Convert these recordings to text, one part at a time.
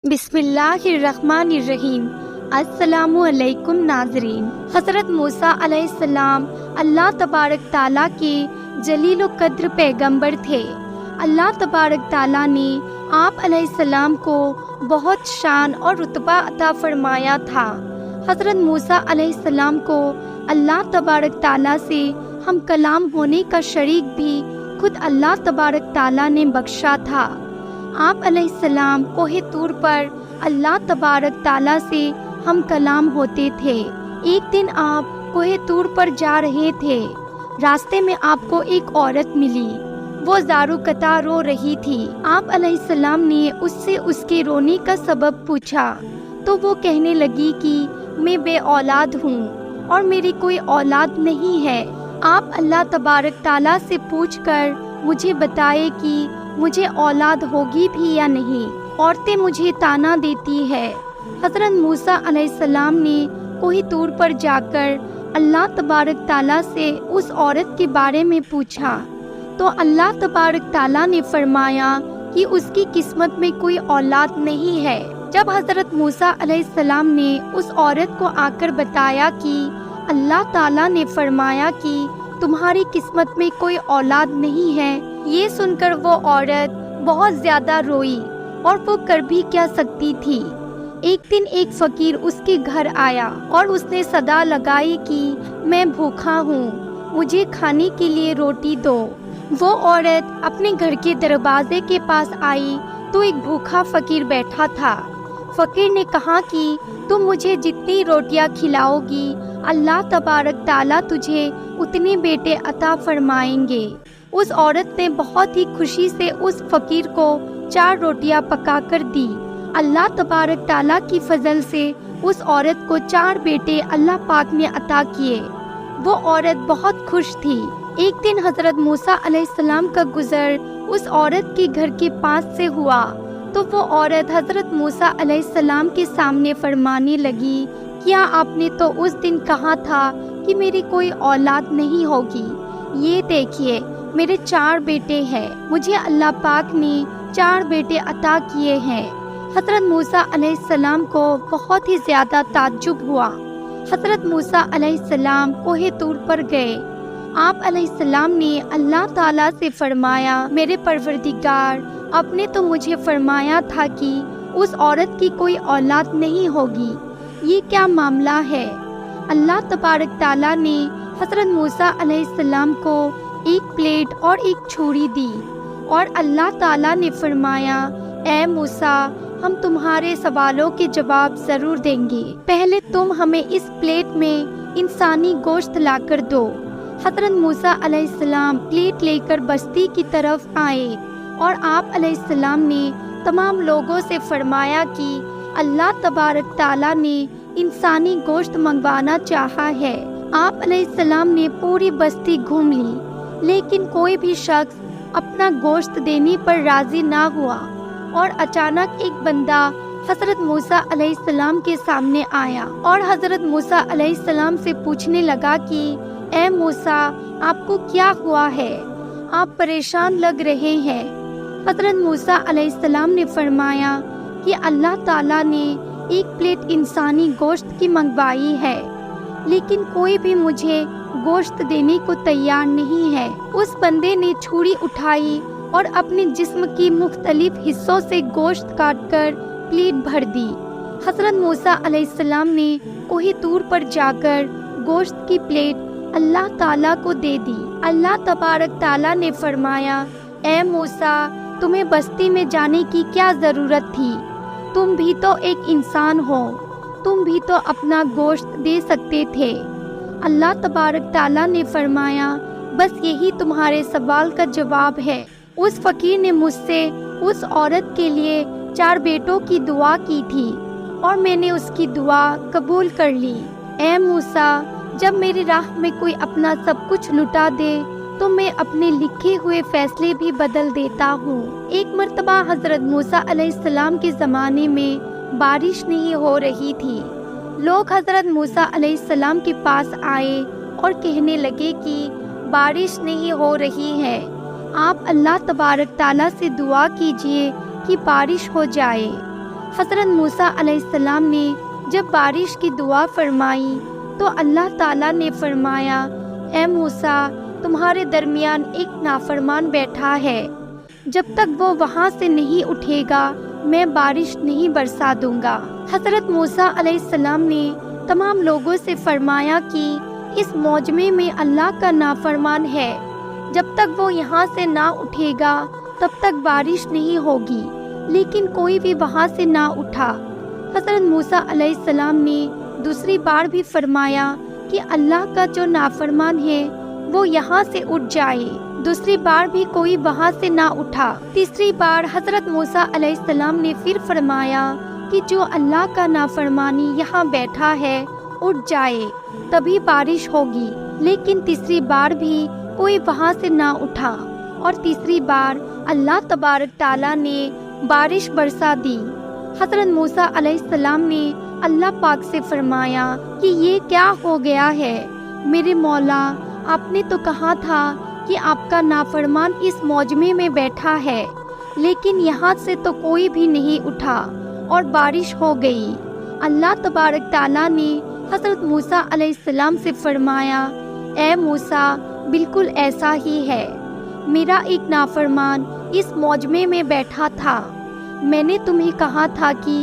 بسم اللہ الرحمن الرحیم۔ السلام علیکم ناظرین۔ حضرت موسیٰ علیہ السلام اللہ تبارک تعالیٰ کے جلیل و قدر پیغمبر تھے۔ اللہ تبارک تعالیٰ نے آپ علیہ السلام کو بہت شان اور رتبہ عطا فرمایا تھا۔ حضرت موسیٰ علیہ السلام کو اللہ تبارک تعالیٰ سے ہم کلام ہونے کا شریک بھی خود اللہ تبارک تعالیٰ نے بخشا تھا۔ آپ علیہ السلام کوہ طور پر اللہ تبارک تعالیٰ سے ہم کلام ہوتے تھے۔ ایک دن آپ کوہ طور پر جا رہے تھے، راستے میں آپ کو ایک عورت ملی، وہ زارو قطع رو رہی تھی۔ آپ علیہ السلام نے اس سے اس کے رونے کا سبب پوچھا تو وہ کہنے لگی کہ میں بے اولاد ہوں اور میری کوئی اولاد نہیں ہے۔ آپ اللہ تبارک تعالیٰ سے پوچھ کر مجھے بتائے کہ مجھے اولاد ہوگی بھی یا نہیں، عورتیں مجھے طعنہ دیتی ہے۔ حضرت موسیٰ علیہ السلام نے کوہ طور پر جا کر اللہ تبارک تعالیٰ سے اس عورت کے بارے میں پوچھا تو اللہ تبارک تعالیٰ نے فرمایا کہ اس کی قسمت میں کوئی اولاد نہیں ہے۔ جب حضرت موسیٰ علیہ السلام نے اس عورت کو آ کر بتایا کہ اللہ تعالیٰ نے فرمایا کہ تمہاری قسمت میں کوئی اولاد نہیں ہے، یہ سن کر وہ عورت بہت زیادہ روئی، اور وہ کر بھی کیا سکتی تھی۔ ایک دن ایک فقیر اس کے گھر آیا اور اس نے صدا لگائی کہ میں بھوکا ہوں، مجھے کھانے کے لیے روٹی دو۔ وہ عورت اپنے گھر کے دروازے کے پاس آئی تو ایک بھوکا فقیر بیٹھا تھا۔ فقیر نے کہا کہ تم مجھے جتنی روٹیاں کھلاؤ گی اللہ تبارک تعالیٰ تجھے اتنے بیٹے عطا فرمائیں گے۔ اس عورت نے بہت ہی خوشی سے اس فقیر کو 4 روٹیاں پکا کر دی۔ اللہ تبارک تعالیٰ کی فضل سے اس عورت کو 4 بیٹے اللہ پاک نے عطا کیے۔ وہ عورت بہت خوش تھی۔ ایک دن حضرت موسیٰ علیہ السلام کا گزر اس عورت کے گھر کے پاس سے ہوا تو وہ عورت حضرت موسیٰ علیہ السلام کے سامنے فرمانے لگی، کیا آپ نے تو اس دن کہا تھا کہ میری کوئی اولاد نہیں ہوگی، یہ دیکھیے میرے 4 بیٹے ہیں، مجھے اللہ پاک نے 4 بیٹے عطا کیے ہیں۔ حضرت موسیٰ علیہ السلام کو بہت ہی زیادہ تعجب ہوا۔ حضرت موسیٰ علیہ السلام کوہ طور پر گئے۔ آپ علیہ السلام نے اللہ تعالیٰ سے فرمایا، میرے پروردگار، آپ نے تو مجھے فرمایا تھا کہ اس عورت کی کوئی اولاد نہیں ہوگی، یہ کیا معاملہ ہے؟ اللہ تبارک تعالیٰ نے حضرت موسیٰ علیہ السلام کو ایک پلیٹ اور ایک چھری دی اور اللہ تعالیٰ نے فرمایا، اے موسیٰ، ہم تمہارے سوالوں کے جواب ضرور دیں گے، پہلے تم ہمیں اس پلیٹ میں انسانی گوشت لا کر دو۔ حضرت موسیٰ علیہ السلام پلیٹ لے کر بستی کی طرف آئے اور آپ علیہ السلام نے تمام لوگوں سے فرمایا کہ اللہ تبارک تعالیٰ نے انسانی گوشت منگوانا چاہا ہے۔ آپ علیہ السلام نے پوری بستی گھوم لی، لیکن کوئی بھی شخص اپنا گوشت دینے پر راضی نہ ہوا، اور اچانک ایک بندہ حضرت موسیٰ علیہ السلام کے سامنے آیا اور حضرت موسیٰ علیہ السلام سے پوچھنے لگا کہ اے موسیٰ، آپ کو کیا ہوا ہے؟ آپ پریشان لگ رہے ہیں۔ حضرت موسیٰ علیہ السلام نے فرمایا کہ اللہ تعالیٰ نے ایک پلیٹ انسانی گوشت کی منگوائی ہے، لیکن کوئی بھی مجھے گوشت دینے کو تیار نہیں ہے۔ اس بندے نے چھری اٹھائی اور اپنے جسم کی مختلف حصوں سے گوشت کاٹ کر پلیٹ بھر دی۔ حضرت موسیٰ علیہ السلام نے کوہ طور پر جا کر گوشت کی پلیٹ اللہ تعالیٰ کو دے دی۔ اللہ تبارک تعالیٰ نے فرمایا، اے موسیٰ، تمہیں بستی میں جانے کی کیا ضرورت تھی؟ تم بھی تو ایک انسان ہو، تم بھی تو اپنا گوشت دے سکتے تھے۔ اللہ تبارک تعالیٰ نے فرمایا، بس یہی تمہارے سوال کا جواب ہے۔ اس فقیر نے مجھ سے اس عورت کے لیے 4 بیٹوں کی دعا کی تھی اور میں نے اس کی دعا قبول کر لی۔ اے موسیٰ، جب میری راہ میں کوئی اپنا سب کچھ لٹا دے تو میں اپنے لکھے ہوئے فیصلے بھی بدل دیتا ہوں۔ ایک مرتبہ حضرت موسیٰ علیہ السلام کے زمانے میں بارش نہیں ہو رہی تھی۔ لوگ حضرت موسیٰ علیہ السلام کے پاس آئے اور کہنے لگے کہ بارش نہیں ہو رہی ہے، آپ اللہ تبارک تعالیٰ سے دعا کیجئے کہ بارش ہو جائے۔ حضرت موسیٰ علیہ السلام نے جب بارش کی دعا فرمائی تو اللہ تعالیٰ نے فرمایا، اے موسیٰ، تمہارے درمیان ایک نافرمان بیٹھا ہے، جب تک وہ وہاں سے نہیں اٹھے گا میں بارش نہیں برسا دوں گا۔ حضرت موسیٰ علیہ السلام نے تمام لوگوں سے فرمایا کہ اس موجمے میں اللہ کا نافرمان ہے، جب تک وہ یہاں سے نہ اٹھے گا تب تک بارش نہیں ہوگی، لیکن کوئی بھی وہاں سے نہ اٹھا۔ حضرت موسیٰ علیہ السلام نے دوسری بار بھی فرمایا کہ اللہ کا جو نافرمان ہے وہ یہاں سے اٹھ جائے، دوسری بار بھی کوئی وہاں سے نہ اٹھا۔ تیسری بار حضرت موسیٰ علیہ السلام نے پھر فرمایا کہ جو اللہ کا نافرمانی یہاں بیٹھا ہے اٹھ جائے، تبھی بارش ہوگی، لیکن تیسری بار بھی کوئی وہاں سے نہ اٹھا، اور تیسری بار اللہ تبارک تعالیٰ نے بارش برسا دی۔ حضرت موسیٰ علیہ السلام نے اللہ پاک سے فرمایا کہ یہ کیا ہو گیا ہے؟ میرے مولا، آپ نے تو کہا تھا کہ آپ کا نافرمان اس موجمے میں بیٹھا ہے، لیکن یہاں سے تو کوئی بھی نہیں اٹھا اور بارش ہو گئی۔ اللہ تبارک تعالیٰ نے حضرت موسیٰ علیہ السلام سے فرمایا، اے موسیٰ، بالکل ایسا ہی ہے، میرا ایک نافرمان اس موجمے میں بیٹھا تھا، میں نے تمہیں کہا تھا کہ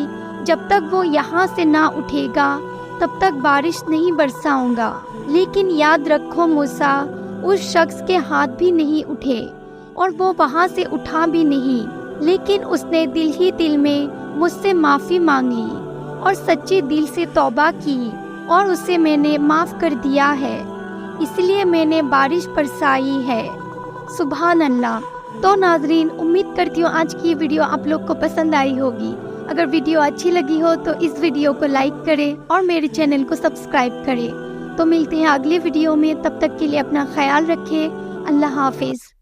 جب تک وہ یہاں سے نہ اٹھے گا تب تک بارش نہیں برساؤں گا، لیکن یاد رکھو موسیٰ، اس شخص کے ہاتھ بھی نہیں اٹھے اور وہ وہاں سے اٹھا بھی نہیں، لیکن اس نے دل ہی دل میں مجھ سے معافی مانگی اور سچے دل سے توبہ کی، اور اسے میں نے معاف کر دیا ہے، اس لیے میں نے بارش برسائی ہے۔ سبحان اللہ۔ تو ناظرین، امید کرتی ہوں آج کی ویڈیو آپ لوگ کو پسند آئی ہوگی۔ اگر ویڈیو اچھی لگی ہو تو اس ویڈیو کو لائک کریں اور میرے چینل کو سبسکرائب کریں۔ تو ملتے ہیں اگلے ویڈیو میں، تب تک کے لیے اپنا خیال رکھیں۔ اللہ حافظ۔